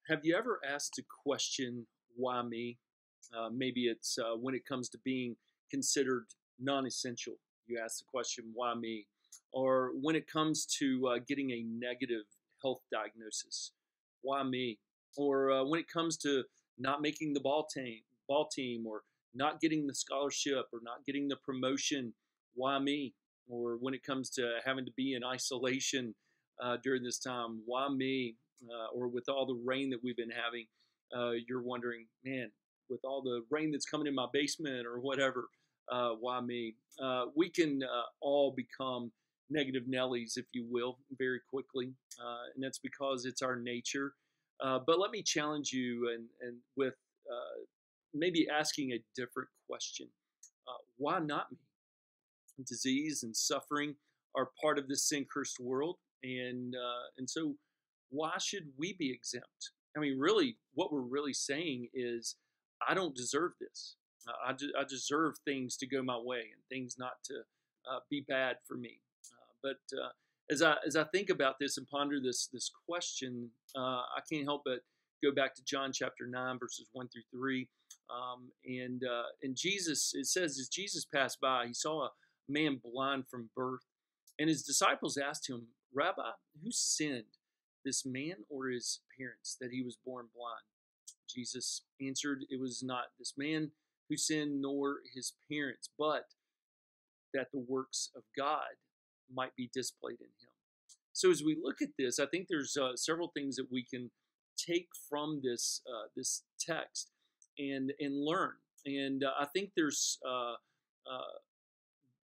Have you ever asked a question, why me? Maybe it's when it comes to being considered non essential. You ask the question, why me? Or when it comes to getting a negative health diagnosis, why me? Or when it comes to not making the ball team, or not getting the scholarship, or not getting the promotion, why me? Or when it comes to having to be in isolation during this time, why me? Or with all the rain that we've been having, you're wondering, man, with all the rain that's coming in my basement or whatever, why me? We can all become negative Nellies, if you will, very quickly, and that's because it's our nature. But let me challenge you and with maybe asking a different question. Why not me? Disease and suffering are part of this sin cursed world, and so why should we be exempt? I mean, really, what we're really saying is, I don't deserve this. I deserve things to go my way and things not to be bad for me. But as I think about this and ponder this question, I can't help but go back to John chapter 9, verses 1 through 3. And Jesus, it says, as Jesus passed by, he saw a man blind from birth. And his disciples asked him, Rabbi, who sinned, this man or his parents, that he was born blind? Jesus answered, it was not this man who sinned, nor his parents, but that the works of God might be displayed in him. So as we look at this, I think there's several things that we can take from this text and learn. And I think there's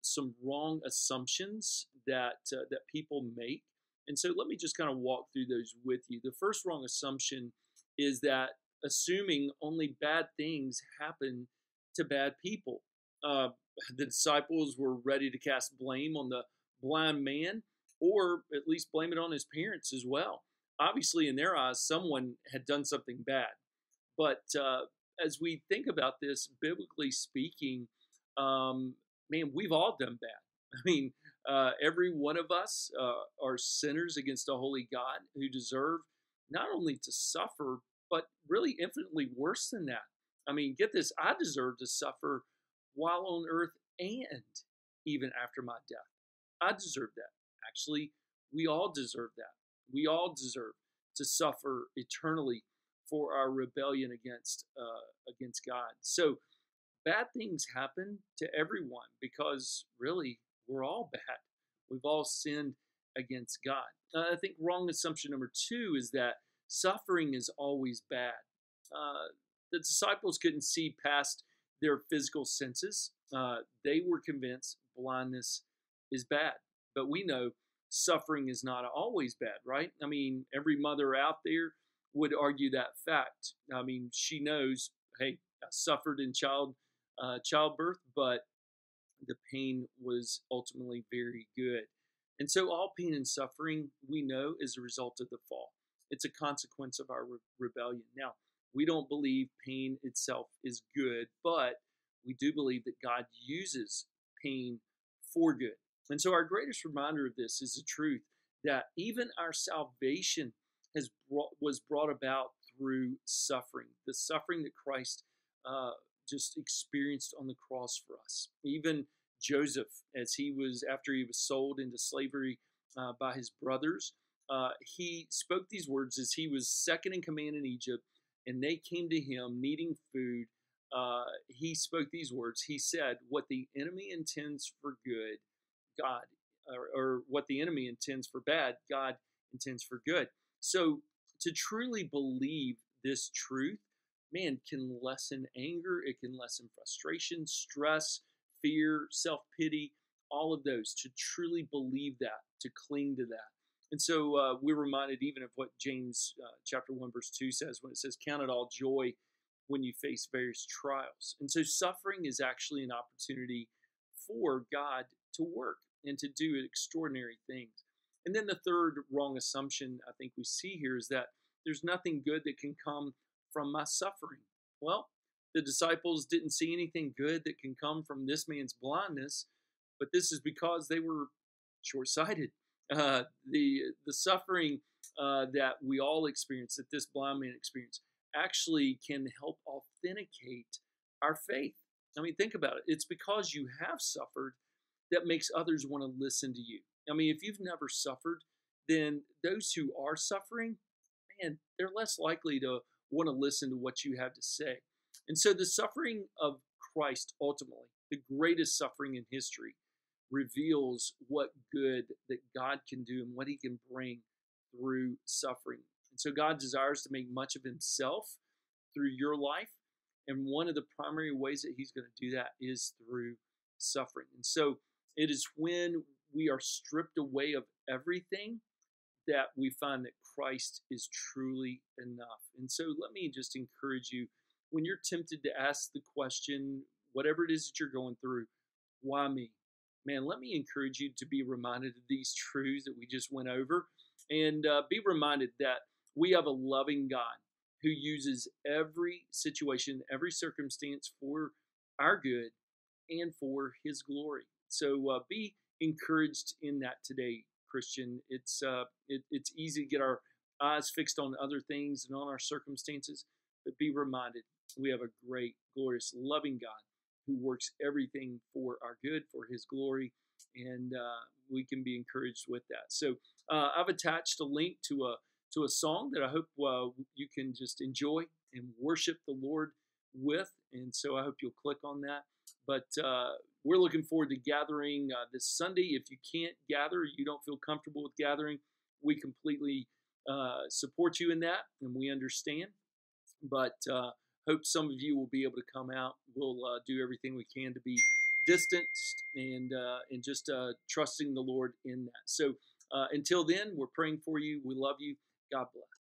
some wrong assumptions that people make. And so let me just kind of walk through those with you. The first wrong assumption is that assuming only bad things happen to bad people. Uh, the disciples were ready to cast blame on the blind man, or at least blame it on his parents as well. Obviously, in their eyes, someone had done something bad. But as we think about this, biblically speaking, man, we've all done bad. I mean, every one of us are sinners against a holy God who deserve not only to suffer, but really infinitely worse than that. I mean, get this, I deserve to suffer while on earth and even after my death. I deserve that. Actually, we all deserve that. We all deserve to suffer eternally for our rebellion against God. So bad things happen to everyone because really we're all bad. We've all sinned against God. I think wrong assumption number two is that suffering is always bad. The disciples couldn't see past their physical senses. They were convinced blindness is bad. But we know suffering is not always bad, right? I mean, every mother out there would argue that fact. I mean, she knows, hey, I suffered in childbirth, but the pain was ultimately very good. And so all pain and suffering we know is a result of the fall. It's a consequence of our rebellion. Now, we don't believe pain itself is good, but we do believe that God uses pain for good. And so our greatest reminder of this is the truth that even our salvation was brought about through suffering, the suffering that Christ just experienced on the cross for us. Even Joseph, as after he was sold into slavery by his brothers, he spoke these words as he was second in command in Egypt, and they came to him needing food. He spoke these words. He said, "What the enemy intends for good, God, or what the enemy intends for bad, God intends for good." So to truly believe this truth, man, can lessen anger. It can lessen frustration, stress, fear, self-pity, all of those. To truly believe that, to cling to that. And so we're reminded even of what James chapter 1, verse 2 says when it says, count it all joy when you face various trials. And so suffering is actually an opportunity for God to work and to do extraordinary things. And then the third wrong assumption I think we see here is that there's nothing good that can come from my suffering. Well, the disciples didn't see anything good that can come from this man's blindness, but this is because they were short-sighted. The suffering that we all experience, that this blind man experienced, actually can help authenticate our faith. I mean, think about it. It's because you have suffered that makes others want to listen to you. I mean, if you've never suffered, then those who are suffering, man, they're less likely to want to listen to what you have to say. And so the suffering of Christ, ultimately, the greatest suffering in history, reveals what good that God can do and what he can bring through suffering. And so God desires to make much of himself through your life. And one of the primary ways that he's going to do that is through suffering. And so it is when we are stripped away of everything that we find that Christ is truly enough. And so let me just encourage you, when you're tempted to ask the question, whatever it is that you're going through, why me? Man, let me encourage you to be reminded of these truths that we just went over, and be reminded that we have a loving God who uses every situation, every circumstance for our good and for his glory. So be encouraged in that today, Christian. It's easy to get our eyes fixed on other things and on our circumstances, but be reminded we have a great, glorious, loving God who works everything for our good, for his glory, and we can be encouraged with that. So I've attached a link to a song that I hope you can just enjoy and worship the Lord with, and so I hope you'll click on that. But we're looking forward to gathering this Sunday. If you can't gather, you don't feel comfortable with gathering, we completely support you in that, and we understand. But hope some of you will be able to come out. We'll do everything we can to be distanced and just trusting the Lord in that. So until then, we're praying for you. We love you. God bless.